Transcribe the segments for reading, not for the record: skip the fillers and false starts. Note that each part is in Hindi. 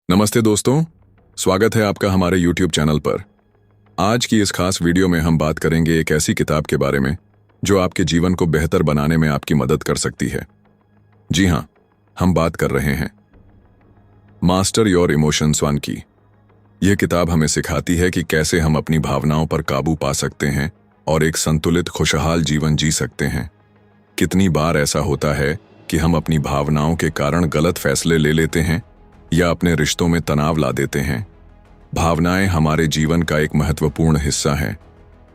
नमस्ते दोस्तों, स्वागत है आपका हमारे YouTube चैनल पर। आज की इस खास वीडियो में हम बात करेंगे एक ऐसी किताब के बारे में जो आपके जीवन को बेहतर बनाने में आपकी मदद कर सकती है। जी हाँ, हम बात कर रहे हैं मास्टर योर इमोशंस 1 की। यह किताब हमें सिखाती है कि कैसे हम अपनी भावनाओं पर काबू पा सकते हैं और एक संतुलित खुशहाल जीवन जी सकते हैं। कितनी बार ऐसा होता है कि हम अपनी भावनाओं के कारण गलत फैसले ले लेते हैं या अपने रिश्तों में तनाव ला देते हैं। भावनाएं हमारे जीवन का एक महत्वपूर्ण हिस्सा हैं,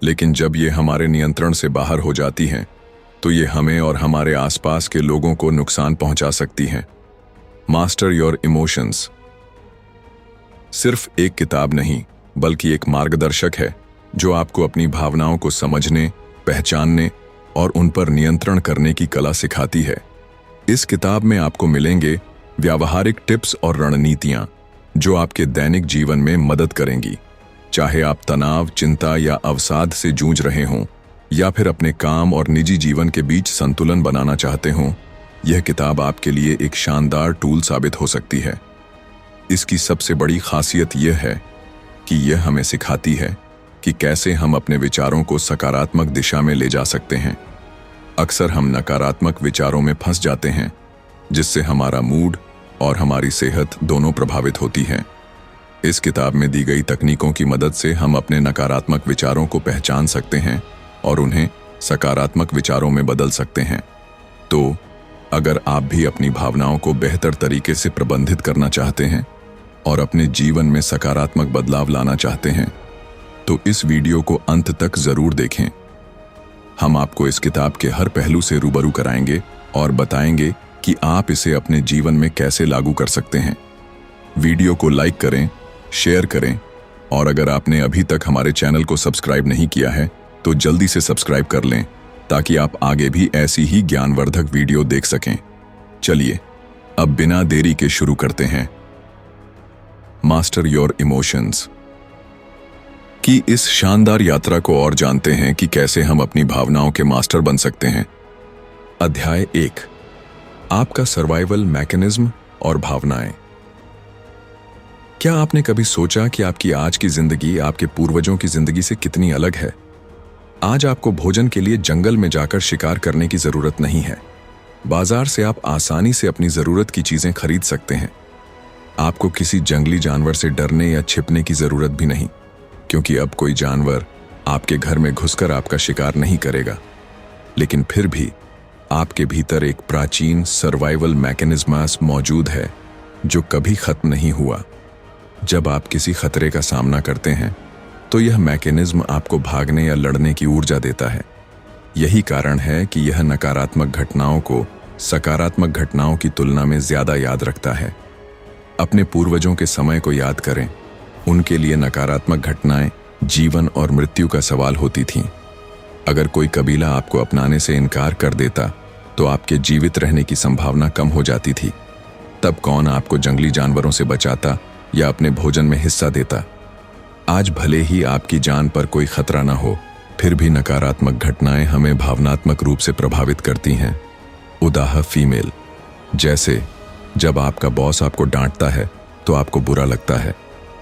लेकिन जब ये हमारे नियंत्रण से बाहर हो जाती हैं, तो ये हमें और हमारे आसपास के लोगों को नुकसान पहुंचा सकती हैं। मास्टर योर इमोशंस सिर्फ एक किताब नहीं, बल्कि एक मार्गदर्शक है जो आपको अपनी भावनाओं को समझने, पहचानने और उन पर नियंत्रण करने की कला सिखाती है। इस किताब में आपको मिलेंगे व्यावहारिक टिप्स और रणनीतियां जो आपके दैनिक जीवन में मदद करेंगी। चाहे आप तनाव, चिंता या अवसाद से जूझ रहे हों या फिर अपने काम और निजी जीवन के बीच संतुलन बनाना चाहते हों, यह किताब आपके लिए एक शानदार टूल साबित हो सकती है। इसकी सबसे बड़ी खासियत यह है कि यह हमें सिखाती है कि कैसे हम अपने विचारों को सकारात्मक दिशा में ले जा सकते हैं। अक्सर हम नकारात्मक विचारों में फंस जाते हैं, जिससे हमारा मूड और हमारी सेहत दोनों प्रभावित होती हैं। इस किताब में दी गई तकनीकों की मदद से हम अपने नकारात्मक विचारों को पहचान सकते हैं और उन्हें सकारात्मक विचारों में बदल सकते हैं। तो अगर आप भी अपनी भावनाओं को बेहतर तरीके से प्रबंधित करना चाहते हैं और अपने जीवन में सकारात्मक बदलाव लाना चाहते हैं, तो इस वीडियो को अंत तक जरूर देखें। हम आपको इस किताब के हर पहलू से रूबरू कराएंगे और बताएंगे कि आप इसे अपने जीवन में कैसे लागू कर सकते हैं। वीडियो को लाइक करें, शेयर करें और अगर आपने अभी तक हमारे चैनल को सब्सक्राइब नहीं किया है तो जल्दी से सब्सक्राइब कर लें ताकि आप आगे भी ऐसी ही ज्ञानवर्धक वीडियो देख सकें। चलिए अब बिना देरी के शुरू करते हैं मास्टर योर इमोशंस की इस शानदार यात्रा को और जानते हैं कि कैसे हम अपनी भावनाओं के मास्टर बन सकते हैं। अध्याय 1, आपका सर्वाइवल मैकेनिज्म और भावनाएं। क्या आपने कभी सोचा कि आपकी आज की जिंदगी आपके पूर्वजों की जिंदगी से कितनी अलग है? आज आपको भोजन के लिए जंगल में जाकर शिकार करने की जरूरत नहीं है। बाजार से आप आसानी से अपनी जरूरत की चीजें खरीद सकते हैं। आपको किसी जंगली जानवर से डरने या छिपने की जरूरत भी नहीं, क्योंकि अब कोई जानवर आपके घर में घुसकर आपका शिकार नहीं करेगा। लेकिन फिर भी आपके भीतर एक प्राचीन सर्वाइवल मैकेनिज्म मौजूद है जो कभी खत्म नहीं हुआ। जब आप किसी खतरे का सामना करते हैं तो यह मैकेनिज्म आपको भागने या लड़ने की ऊर्जा देता है। यही कारण है कि यह नकारात्मक घटनाओं को सकारात्मक घटनाओं की तुलना में ज्यादा याद रखता है। अपने पूर्वजों के समय को याद करें। उनके लिए नकारात्मक घटनाएं जीवन और मृत्यु का सवाल होती थीं। अगर कोई कबीला आपको अपनाने से इनकार कर देता तो आपके जीवित रहने की संभावना कम हो जाती थी। तब कौन आपको जंगली जानवरों से बचाता या अपने भोजन में हिस्सा देता? आज भले ही आपकी जान पर कोई खतरा ना हो, फिर भी नकारात्मक घटनाएं हमें भावनात्मक रूप से प्रभावित करती हैं। उदाहरण फीमेल, जैसे जब आपका बॉस आपको डांटता है तो आपको बुरा लगता है।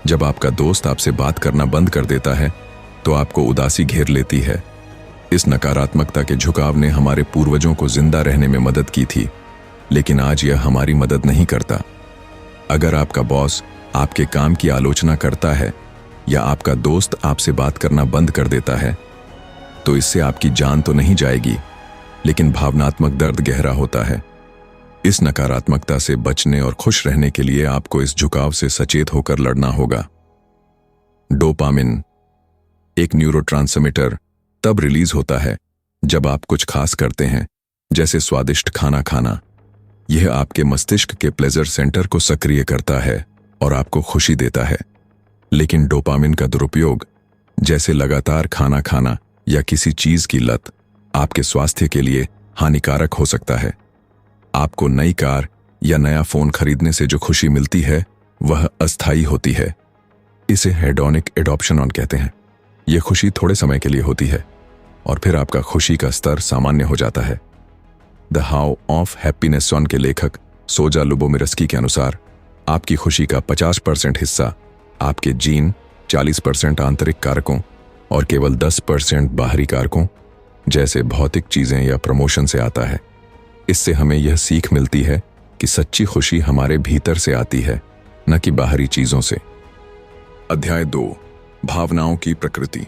जब आपका दोस्त आपसे बात करना बंद कर देता है तो आपको उदासी घेर लेती है। इस नकारात्मकता के झुकाव ने हमारे पूर्वजों को जिंदा रहने में मदद की थी, लेकिन आज यह हमारी मदद नहीं करता। अगर आपका बॉस आपके काम की आलोचना करता है या आपका दोस्त आपसे बात करना बंद कर देता है, तो इससे आपकी जान तो नहीं जाएगी, लेकिन भावनात्मक दर्द गहरा होता है। इस नकारात्मकता से बचने और खुश रहने के लिए आपको इस झुकाव से सचेत होकर लड़ना होगा। डोपामिन, एक न्यूरोट्रांसमीटर, तब रिलीज होता है जब आप कुछ खास करते हैं, जैसे स्वादिष्ट खाना खाना। यह आपके मस्तिष्क के प्लेजर सेंटर को सक्रिय करता है और आपको खुशी देता है। लेकिन डोपामिन का दुरुपयोग, जैसे लगातार खाना खाना या किसी चीज की लत, आपके स्वास्थ्य के लिए हानिकारक हो सकता है। आपको नई कार या नया फोन खरीदने से जो खुशी मिलती है वह अस्थायी होती है। इसे हेडोनिक एडॉप्शन कहते हैं। यह खुशी थोड़े समय के लिए होती है और फिर आपका खुशी का स्तर सामान्य हो जाता है। द हाउ ऑफ हैप्पीनेस के लेखक सोजा लुबोमिर्स्की के अनुसार आपकी खुशी का 50% हिस्सा आपके जीन, 40% आंतरिक कारकों और केवल 10% बाहरी कारकों जैसे भौतिक चीजें या प्रमोशन से आता है। इससे हमें यह सीख मिलती है कि सच्ची खुशी हमारे भीतर से आती है, न कि बाहरी चीजों से। अध्याय 2, भावनाओं की प्रकृति।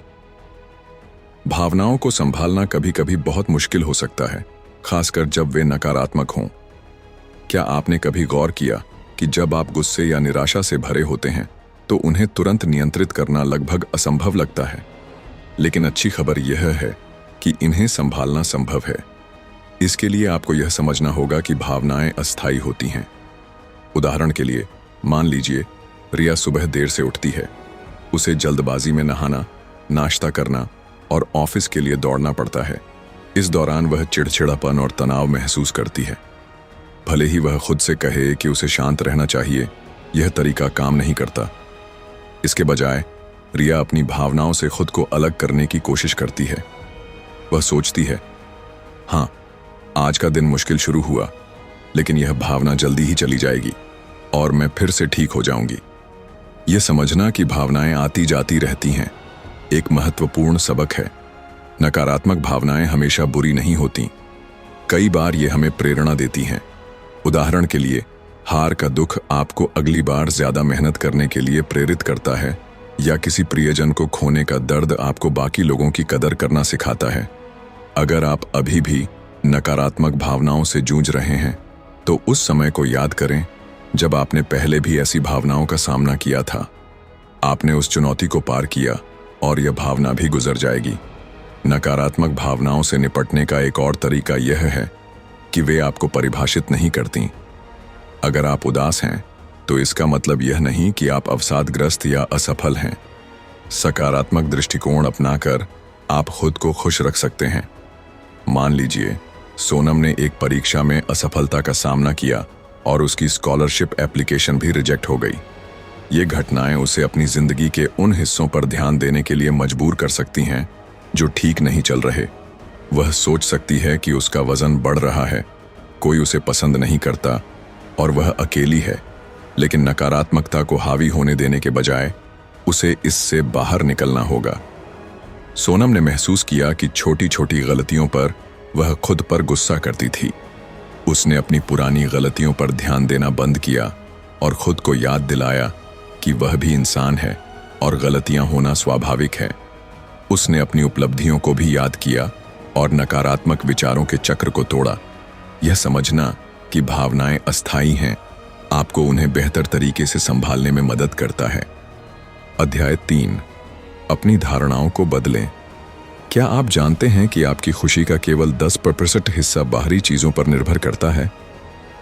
भावनाओं को संभालना कभी कभी बहुत मुश्किल हो सकता है, खासकर जब वे नकारात्मक हों। क्या आपने कभी गौर किया कि जब आप गुस्से या निराशा से भरे होते हैं तो उन्हें तुरंत नियंत्रित करना लगभग असंभव लगता है? लेकिन अच्छी खबर यह है कि इन्हें संभालना संभव है। इसके लिए आपको यह समझना होगा कि भावनाएं अस्थायी होती हैं। उदाहरण के लिए, मान लीजिए रिया सुबह देर से उठती है। उसे जल्दबाजी में नहाना, नाश्ता करना और ऑफिस के लिए दौड़ना पड़ता है। इस दौरान वह चिड़चिड़ापन और तनाव महसूस करती है। भले ही वह खुद से कहे कि उसे शांत रहना चाहिए, यह तरीका काम नहीं करता। इसके बजाय रिया अपनी भावनाओं से खुद को अलग करने की कोशिश करती है। वह सोचती है, हाँ, आज का दिन मुश्किल शुरू हुआ, लेकिन यह भावना जल्दी ही चली जाएगी और मैं फिर से ठीक हो जाऊंगी। यह समझना कि भावनाएं आती जाती रहती हैं एक महत्वपूर्ण सबक है। नकारात्मक भावनाएं हमेशा बुरी नहीं होती। कई बार ये हमें प्रेरणा देती हैं। उदाहरण के लिए, हार का दुख आपको अगली बार ज्यादा मेहनत करने के लिए प्रेरित करता है, या किसी प्रियजन को खोने का दर्द आपको बाकी लोगों की कदर करना सिखाता है। अगर आप अभी भी नकारात्मक भावनाओं से जूझ रहे हैं, तो उस समय को याद करें जब आपने पहले भी ऐसी भावनाओं का सामना किया था। आपने उस चुनौती को पार किया और यह भावना भी गुजर जाएगी। नकारात्मक भावनाओं से निपटने का एक और तरीका यह है कि वे आपको परिभाषित नहीं करती। अगर आप उदास हैं, तो इसका मतलब यह नहीं कि आप अवसादग्रस्त या असफल हैं। सकारात्मक दृष्टिकोण अपनाकर आप खुद को खुश रख सकते हैं। मान लीजिए सोनम ने एक परीक्षा में असफलता का सामना किया और उसकी स्कॉलरशिप एप्लीकेशन भी रिजेक्ट हो गई। ये घटनाएं उसे अपनी जिंदगी के उन हिस्सों पर ध्यान देने के लिए मजबूर कर सकती हैं जो ठीक नहीं चल रहे। वह सोच सकती है कि उसका वजन बढ़ रहा है, कोई उसे पसंद नहीं करता और वह अकेली है। लेकिन नकारात्मकता को हावी होने देने के बजाय उसे इससे बाहर निकलना होगा। सोनम ने महसूस किया कि छोटी छोटी गलतियों पर वह खुद पर गुस्सा करती थी। उसने अपनी पुरानी गलतियों पर ध्यान देना बंद किया और खुद को याद दिलाया कि वह भी इंसान है और गलतियां होना स्वाभाविक है। उसने अपनी उपलब्धियों को भी याद किया और नकारात्मक विचारों के चक्र को तोड़ा। यह समझना कि भावनाएं अस्थायी हैं, आपको उन्हें बेहतर तरीके से संभालने में मदद करता है। अध्याय 3, अपनी धारणाओं को बदलें। क्या आप जानते हैं कि आपकी खुशी का केवल 10% हिस्सा बाहरी चीजों पर निर्भर करता है?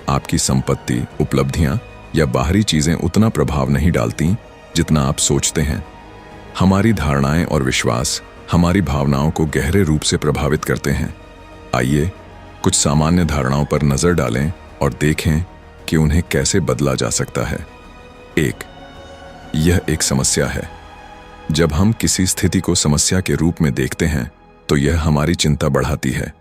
आपकी संपत्ति, उपलब्धियां या बाहरी चीजें उतना प्रभाव नहीं डालती जितना आप सोचते हैं। हमारी धारणाएं और विश्वास हमारी भावनाओं को गहरे रूप से प्रभावित करते हैं। आइए कुछ सामान्य धारणाओं पर नजर डालें और देखें कि उन्हें कैसे बदला जा सकता है। 1, यह एक समस्या है। जब हम किसी स्थिति को समस्या के रूप में देखते हैं तो यह हमारी चिंता बढ़ाती है।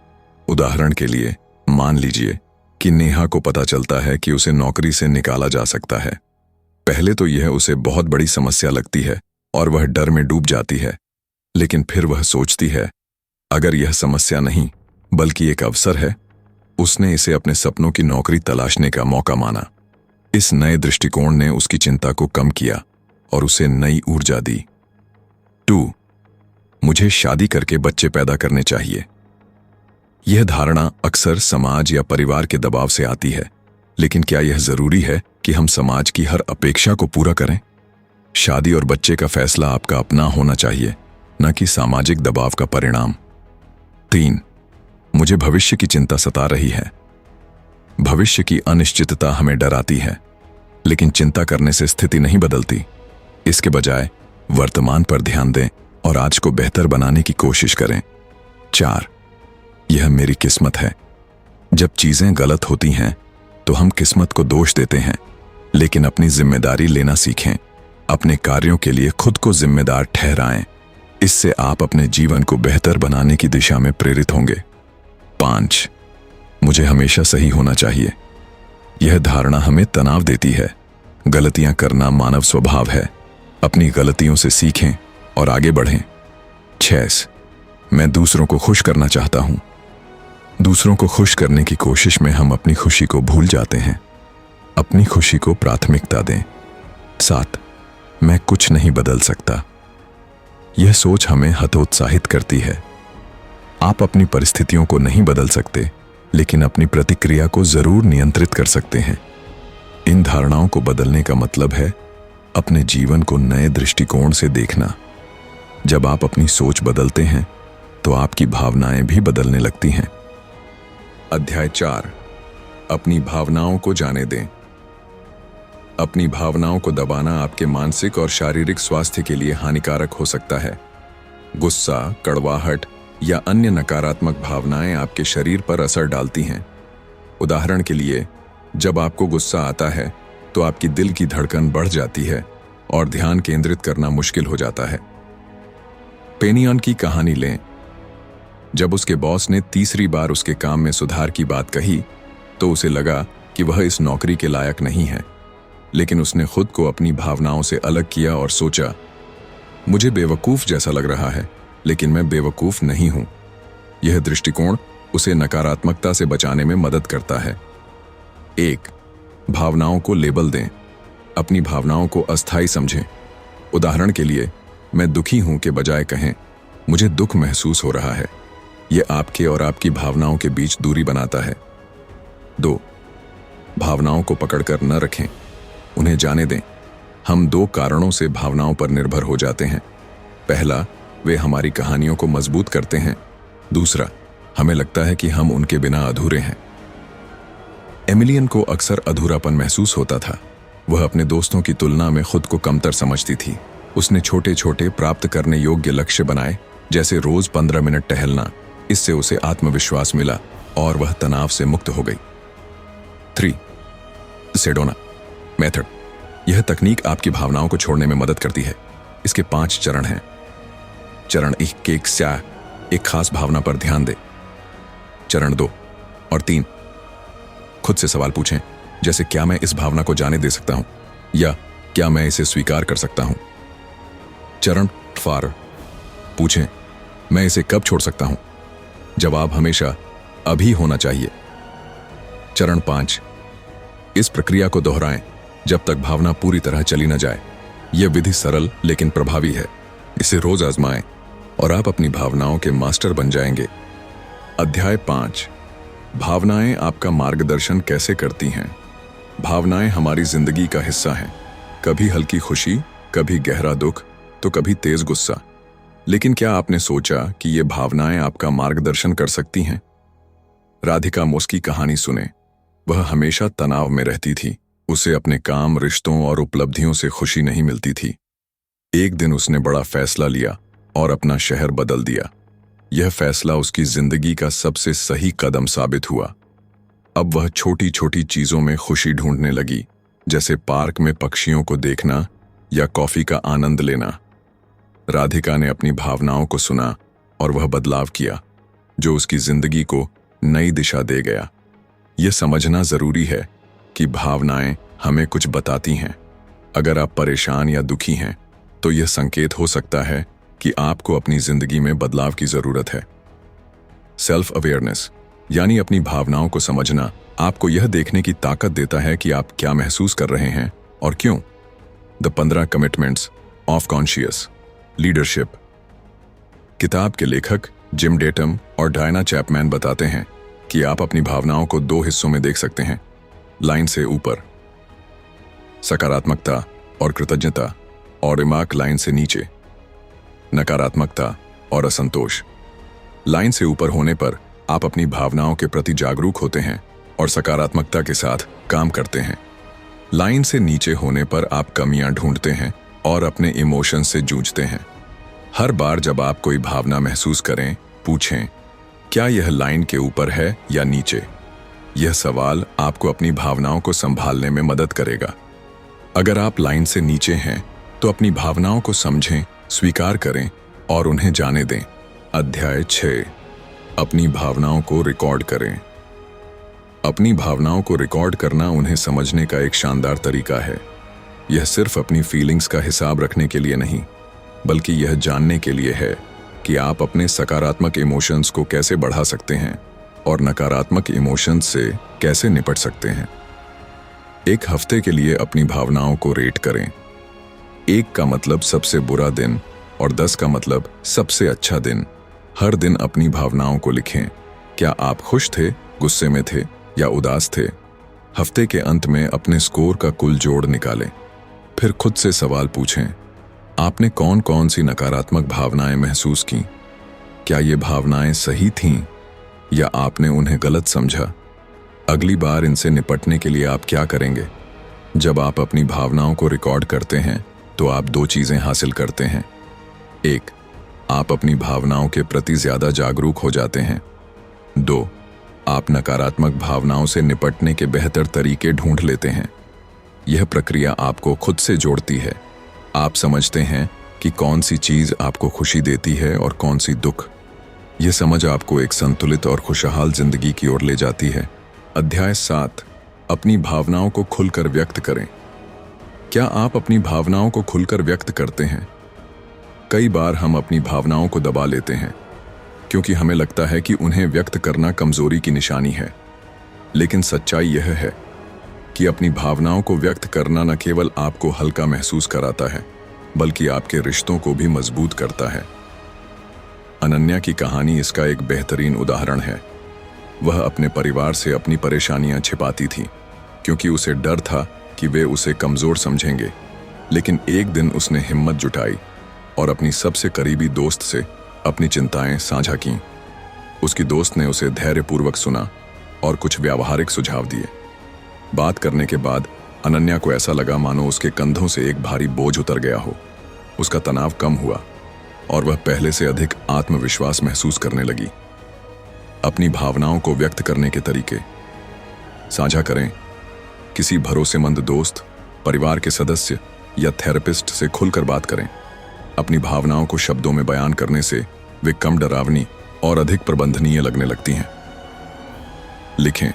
उदाहरण के लिए, मान लीजिए कि नेहा को पता चलता है कि उसे नौकरी से निकाला जा सकता है। पहले तो यह उसे बहुत बड़ी समस्या लगती है और वह डर में डूब जाती है। लेकिन फिर वह सोचती है, अगर यह समस्या नहीं बल्कि एक अवसर है। उसने इसे अपने सपनों की नौकरी तलाशने का मौका माना। इस नए दृष्टिकोण ने उसकी चिंता को कम किया और उसे नई ऊर्जा दी। 2, मुझे शादी करके बच्चे पैदा करने चाहिए। यह धारणा अक्सर समाज या परिवार के दबाव से आती है, लेकिन क्या यह जरूरी है कि हम समाज की हर अपेक्षा को पूरा करें? शादी और बच्चे का फैसला आपका अपना होना चाहिए, न कि सामाजिक दबाव का परिणाम। 3, मुझे भविष्य की चिंता सता रही है। भविष्य की अनिश्चितता हमें डराती है, लेकिन चिंता करने से स्थिति नहीं बदलती। इसके बजाय वर्तमान पर ध्यान दें और आज को बेहतर बनाने की कोशिश करें। 4, यह मेरी किस्मत है। जब चीजें गलत होती हैं तो हम किस्मत को दोष देते हैं, लेकिन अपनी जिम्मेदारी लेना सीखें। अपने कार्यों के लिए खुद को जिम्मेदार ठहराएं। इससे आप अपने जीवन को बेहतर बनाने की दिशा में प्रेरित होंगे। 5, मुझे हमेशा सही होना चाहिए। यह धारणा हमें तनाव देती है। गलतियां करना मानव स्वभाव है। अपनी गलतियों से सीखें और आगे बढ़ें। 6 मैं दूसरों को खुश करना चाहता हूं। दूसरों को खुश करने की कोशिश में हम अपनी खुशी को भूल जाते हैं। अपनी खुशी को प्राथमिकता दें। 7 मैं कुछ नहीं बदल सकता। यह सोच हमें हतोत्साहित करती है। आप अपनी परिस्थितियों को नहीं बदल सकते, लेकिन अपनी प्रतिक्रिया को जरूर नियंत्रित कर सकते हैं। इन धारणाओं को बदलने का मतलब है अपने जीवन को नए दृष्टिकोण से देखना। जब आप अपनी सोच बदलते हैं तो आपकी भावनाएं भी बदलने लगती हैं। अध्याय 4 अपनी भावनाओं को जाने दें। अपनी भावनाओं को दबाना आपके मानसिक और शारीरिक स्वास्थ्य के लिए हानिकारक हो सकता है। गुस्सा, कड़वाहट या अन्य नकारात्मक भावनाएं आपके शरीर पर असर डालती हैं। उदाहरण के लिए, जब आपको गुस्सा आता है तो आपकी दिल की धड़कन बढ़ जाती है और ध्यान केंद्रित करना मुश्किल हो जाता है। पेनियन की कहानी लें। जब उसके बॉस ने तीसरी बार उसके काम में सुधार की बात कही तो उसे लगा कि वह इस नौकरी के लायक नहीं है, लेकिन उसने खुद को अपनी भावनाओं से अलग किया और सोचा, मुझे बेवकूफ जैसा लग रहा है, लेकिन मैं बेवकूफ नहीं हूं। यह दृष्टिकोण उसे नकारात्मकता से बचाने में मदद करता है। 1 भावनाओं को लेबल दें। अपनी भावनाओं को अस्थायी समझें। उदाहरण के लिए, मैं दुखी हूं के बजाय कहें, मुझे दुख महसूस हो रहा है। यह आपके और आपकी भावनाओं के बीच दूरी बनाता है। 2 भावनाओं को पकड़कर न रखें, उन्हें जाने दें। हम 2 कारणों से भावनाओं पर निर्भर हो जाते हैं। पहला, वे हमारी कहानियों को मजबूत करते हैं। दूसरा, हमें लगता है कि हम उनके बिना अधूरे हैं। एमिलियन को अक्सर अधूरापन महसूस होता था। वह अपने दोस्तों की तुलना में खुद को कमतर समझती थी। उसने छोटे छोटे प्राप्त करने योग्य लक्ष्य बनाए, जैसे रोज 15 मिनट टहलना। इससे उसे आत्मविश्वास मिला और वह तनाव से मुक्त हो गई। 3 सेडोना मेथड। यह तकनीक आपकी भावनाओं को छोड़ने में मदद करती है। इसके 5 चरण हैं। चरण 1 एक खास भावना पर ध्यान दें। चरण 2 और 3 खुद से सवाल पूछें, जैसे क्या मैं इस भावना को जाने दे सकता हूं, या क्या मैं इसे स्वीकार कर सकता हूं। चरण 4 पूछें, मैं इसे कब छोड़ सकता हूं। जवाब हमेशा अभी होना चाहिए। चरण 5 इस प्रक्रिया को दोहराएं जब तक भावना पूरी तरह चली न जाए। यह विधि सरल लेकिन प्रभावी है। इसे रोज आजमाएं और आप अपनी भावनाओं के मास्टर बन जाएंगे। अध्याय 5 भावनाएं आपका मार्गदर्शन कैसे करती हैं। भावनाएं हमारी जिंदगी का हिस्सा हैं। कभी हल्की खुशी, कभी गहरा दुख, तो कभी तेज गुस्सा। लेकिन क्या आपने सोचा कि ये भावनाएं आपका मार्गदर्शन कर सकती हैं? राधिका मोस की कहानी सुने। वह हमेशा तनाव में रहती थी। उसे अपने काम, रिश्तों और उपलब्धियों से खुशी नहीं मिलती थी। एक दिन उसने बड़ा फैसला लिया और अपना शहर बदल दिया। यह फैसला उसकी जिंदगी का सबसे सही कदम साबित हुआ। अब वह छोटी छोटी चीजों में खुशी ढूंढने लगी, जैसे पार्क में पक्षियों को देखना या कॉफी का आनंद लेना। राधिका ने अपनी भावनाओं को सुना और वह बदलाव किया, जो उसकी जिंदगी को नई दिशा दे गया। यह समझना जरूरी है कि भावनाएं हमें कुछ बताती हैं। अगर आप परेशान या दुखी हैं, तो यह संकेत हो सकता है कि आपको अपनी जिंदगी में बदलाव की जरूरत है। सेल्फ अवेयरनेस यानी अपनी भावनाओं को समझना आपको यह देखने की ताकत देता है कि आप क्या महसूस कर रहे हैं और क्यों। The 15 commitments of conscious leadership. किताब के लेखक जिम डेटम और डायना चैपमैन बताते हैं कि आप अपनी भावनाओं को 2 हिस्सों में देख सकते हैं। लाइन से ऊपर सकारात्मकता और कृतज्ञता, और रिमार्क लाइन से नीचे नकारात्मकता और असंतोष। लाइन से ऊपर होने पर आप अपनी भावनाओं के प्रति जागरूक होते हैं और सकारात्मकता के साथ काम करते हैं। लाइन से नीचे होने पर आप कमियां ढूंढते हैं और अपने इमोशन से जूझते हैं। हर बार जब आप कोई भावना महसूस करें, पूछें, क्या यह लाइन के ऊपर है या नीचे। यह सवाल आपको अपनी भावनाओं को संभालने में मदद करेगा। अगर आप लाइन से नीचे हैं, तो अपनी भावनाओं को समझें, स्वीकार करें और उन्हें जाने दें। अध्याय 6 अपनी भावनाओं को रिकॉर्ड करें। अपनी भावनाओं को रिकॉर्ड करना उन्हें समझने का एक शानदार तरीका है। यह सिर्फ अपनी फीलिंग्स का हिसाब रखने के लिए नहीं, बल्कि यह जानने के लिए है कि आप अपने सकारात्मक इमोशंस को कैसे बढ़ा सकते हैं और नकारात्मक इमोशंस से कैसे निपट सकते हैं। एक हफ्ते के लिए अपनी भावनाओं को रेट करें। 1 का मतलब सबसे बुरा दिन और 10 का मतलब सबसे अच्छा दिन। हर दिन अपनी भावनाओं को लिखें। क्या आप खुश थे, गुस्से में थे या उदास थे? हफ्ते के अंत में अपने स्कोर का कुल जोड़ निकालें। फिर खुद से सवाल पूछें, आपने कौन कौन सी नकारात्मक भावनाएं महसूस की? क्या ये भावनाएं सही थीं या आपने उन्हें गलत समझा? अगली बार इनसे निपटने के लिए आप क्या करेंगे? जब आप अपनी भावनाओं को रिकॉर्ड करते हैं तो आप 2 चीजें हासिल करते हैं। 1, आप अपनी भावनाओं के प्रति ज्यादा जागरूक हो जाते हैं। 2, आप नकारात्मक भावनाओं से निपटने के बेहतर तरीके ढूंढ लेते हैं। यह प्रक्रिया आपको खुद से जोड़ती है। आप समझते हैं कि कौन सी चीज आपको खुशी देती है और कौन सी दुख। यह समझ आपको एक संतुलित और खुशहाल जिंदगी की ओर ले जाती है। अध्याय 7, अपनी भावनाओं को खुलकर व्यक्त करें। क्या आप अपनी भावनाओं को खुलकर व्यक्त करते हैं? कई बार हम अपनी भावनाओं को दबा लेते हैं क्योंकि हमें लगता है कि उन्हें व्यक्त करना कमजोरी की निशानी है। लेकिन सच्चाई यह है कि अपनी भावनाओं को व्यक्त करना न केवल आपको हल्का महसूस कराता है, बल्कि आपके रिश्तों को भी मजबूत करता है। अनन्या की कहानी इसका एक बेहतरीन उदाहरण है। वह अपने परिवार से अपनी परेशानियां छिपाती थी क्योंकि उसे डर था कि वे उसे कमजोर समझेंगे। लेकिन एक दिन उसने हिम्मत जुटाई और अपनी सबसे करीबी दोस्त से अपनी चिंताएं साझा कीं। उसकी दोस्त ने उसे धैर्यपूर्वक सुना और कुछ व्यावहारिक सुझाव दिए। बात करने के बाद अनन्या को ऐसा लगा मानो उसके कंधों से एक भारी बोझ उतर गया हो। उसका तनाव कम हुआ और वह पहले से अधिक आत्मविश्वास महसूस करने लगी। अपनी भावनाओं को व्यक्त करने के तरीके साझा करें। किसी भरोसेमंद दोस्त, परिवार के सदस्य या थेरेपिस्ट से खुलकर बात करें। अपनी भावनाओं को शब्दों में बयान करने से वे कम डरावनी और अधिक प्रबंधनीय लगने लगती हैं। लिखें।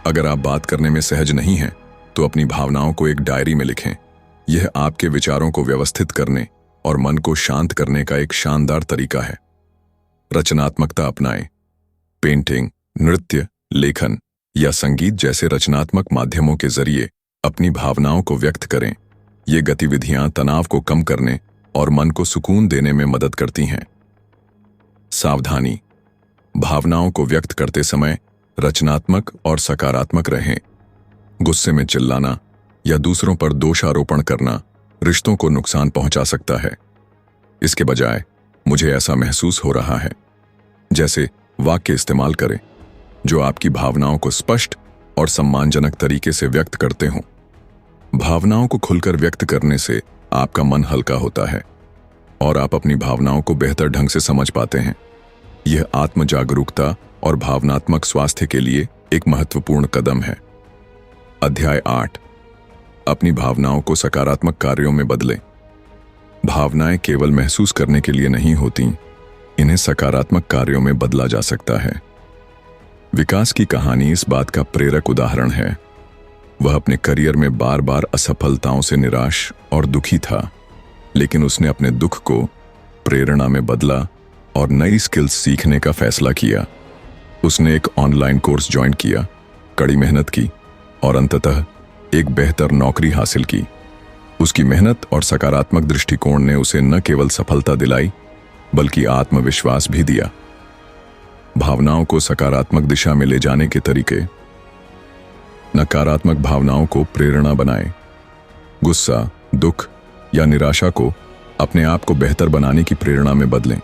अगर आप बात करने में सहज नहीं हैं, तो अपनी भावनाओं को एक डायरी में लिखें। यह आपके विचारों को व्यवस्थित करने और मन को शांत करने का एक शानदार तरीका है। रचनात्मकता अपनाएं। पेंटिंग, नृत्य, लेखन या संगीत जैसे रचनात्मक माध्यमों के जरिए अपनी भावनाओं को व्यक्त करें। ये गतिविधियां तनाव को कम करने और मन को सुकून देने में मदद करती हैं। सावधानी। भावनाओं को व्यक्त करते समय रचनात्मक और सकारात्मक रहें। गुस्से में चिल्लाना या दूसरों पर दोषारोपण करना रिश्तों को नुकसान पहुंचा सकता है। इसके बजाय मुझे ऐसा महसूस हो रहा है जैसे वाक्य इस्तेमाल करें जो आपकी भावनाओं को स्पष्ट और सम्मानजनक तरीके से व्यक्त करते हों। भावनाओं को खुलकर व्यक्त करने से आपका मन हल्का होता है और आप अपनी भावनाओं को बेहतर ढंग से समझ पाते हैं। यह आत्म जागरूकता और भावनात्मक स्वास्थ्य के लिए एक महत्वपूर्ण कदम है। अध्याय 8, अपनी भावनाओं को सकारात्मक कार्यों में बदलें। भावनाएं केवल महसूस करने के लिए नहीं होती, इन्हें सकारात्मक कार्यों में बदला जा सकता है। विकास की कहानी इस बात का प्रेरक उदाहरण है। वह अपने करियर में बार बार असफलताओं से निराश और दुखी था, लेकिन उसने अपने दुख को प्रेरणा में बदला और नई स्किल्स सीखने का फैसला किया। उसने एक ऑनलाइन कोर्स ज्वाइन किया, कड़ी मेहनत की और अंततः एक बेहतर नौकरी हासिल की। उसकी मेहनत और सकारात्मक दृष्टिकोण ने उसे न केवल सफलता दिलाई, बल्कि आत्मविश्वास भी दिया। भावनाओं को सकारात्मक दिशा में ले जाने के तरीके। नकारात्मक भावनाओं को प्रेरणा बनाएं। गुस्सा, दुख या निराशा को अपने आप को बेहतर बनाने की प्रेरणा में बदलें।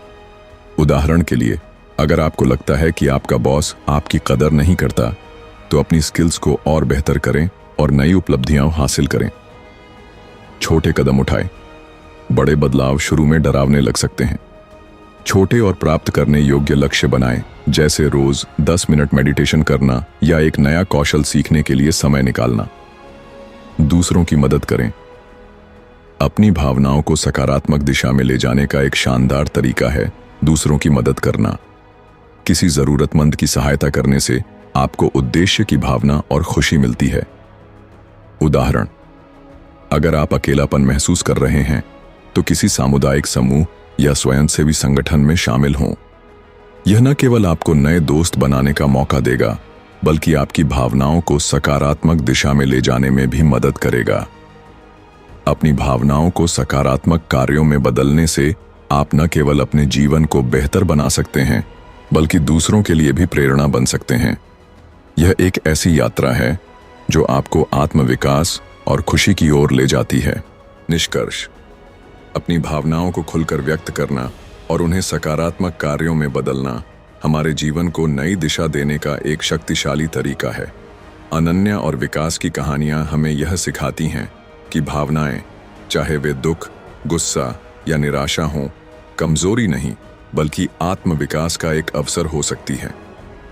उदाहरण के लिए, अगर आपको लगता है कि आपका बॉस आपकी कदर नहीं करता, तो अपनी स्किल्स को और बेहतर करें और नई उपलब्धियां हासिल करें। छोटे कदम उठाएं। बड़े बदलाव शुरू में डरावने लग सकते हैं। छोटे और प्राप्त करने योग्य लक्ष्य बनाएं, जैसे रोज 10 मिनट मेडिटेशन करना या एक नया कौशल सीखने के लिए समय निकालना। दूसरों की मदद करें। अपनी भावनाओं को सकारात्मक दिशा में ले जाने का एक शानदार तरीका है दूसरों की मदद करना। किसी जरूरतमंद की सहायता करने से आपको उद्देश्य की भावना और खुशी मिलती है। उदाहरण, अगर आप अकेलापन महसूस कर रहे हैं तो किसी सामुदायिक समूह या स्वयंसेवी संगठन में शामिल हों। यह न केवल आपको नए दोस्त बनाने का मौका देगा, बल्कि आपकी भावनाओं को सकारात्मक दिशा में ले जाने में भी मदद करेगा। अपनी भावनाओं को सकारात्मक कार्यों में बदलने से आप न केवल अपने जीवन को बेहतर बना सकते हैं, बल्कि दूसरों के लिए भी प्रेरणा बन सकते हैं। यह एक ऐसी यात्रा है जो आपको आत्मविकास और खुशी की ओर ले जाती है। निष्कर्ष: अपनी भावनाओं को खुलकर व्यक्त करना और उन्हें सकारात्मक कार्यों में बदलना हमारे जीवन को नई दिशा देने का एक शक्तिशाली तरीका है। अनन्या और विकास की कहानियां हमें यह सिखाती हैं कि भावनाएं, चाहे वे दुख, गुस्सा या निराशा हों, कमजोरी नहीं बल्कि आत्मविकास का एक अवसर हो सकती है।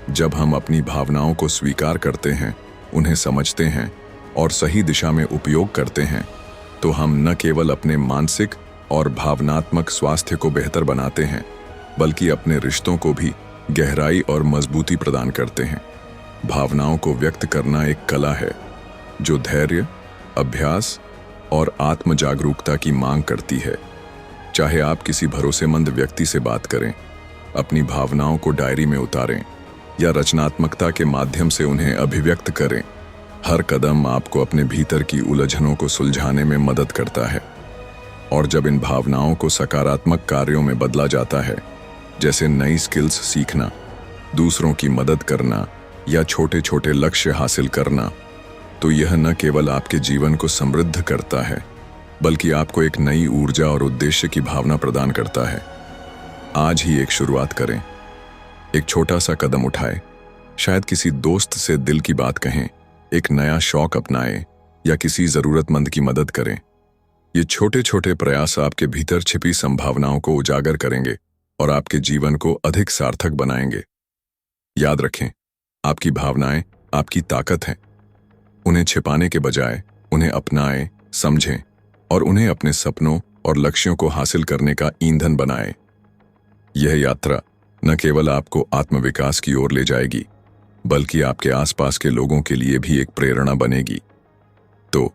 जब हम अपनी भावनाओं को स्वीकार करते हैं, उन्हें समझते हैं और सही दिशा में उपयोग करते हैं, तो हम न केवल अपने मानसिक और भावनात्मक स्वास्थ्य को बेहतर बनाते हैं, बल्कि अपने रिश्तों को भी गहराई और मजबूती प्रदान करते हैं। भावनाओं को व्यक्त करना एक कला है जो धैर्य, अभ्यास और आत्म जागरूकता की मांग करती है। चाहे आप किसी भरोसेमंद व्यक्ति से बात करें, अपनी भावनाओं को डायरी में उतारें या रचनात्मकता के माध्यम से उन्हें अभिव्यक्त करें, हर कदम आपको अपने भीतर की उलझनों को सुलझाने में मदद करता है। और जब इन भावनाओं को सकारात्मक कार्यों में बदला जाता है, जैसे नई स्किल्स सीखना, दूसरों की मदद करना या छोटे छोटे लक्ष्य हासिल करना, तो यह न केवल आपके जीवन को समृद्ध करता है, बल्कि आपको एक नई ऊर्जा और उद्देश्य की भावना प्रदान करता है। आज ही एक शुरुआत करें, एक छोटा सा कदम उठाएं, शायद किसी दोस्त से दिल की बात कहें, एक नया शौक अपनाएं या किसी जरूरतमंद की मदद करें। ये छोटे छोटे प्रयास आपके भीतर छिपी संभावनाओं को उजागर करेंगे और आपके जीवन को अधिक सार्थक बनाएंगे। याद रखें, आपकी भावनाएं आपकी ताकत हैं। उन्हें छिपाने के बजाय उन्हें अपनाएं, समझें और उन्हें अपने सपनों और लक्ष्यों को हासिल करने का ईंधन बनाएं। यह यात्रा न केवल आपको आत्मविकास की ओर ले जाएगी, बल्कि आपके आसपास के लोगों के लिए भी एक प्रेरणा बनेगी। तो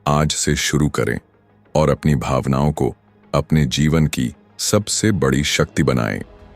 आज से शुरू करें और अपनी भावनाओं को अपने जीवन की सबसे बड़ी शक्ति बनाएं।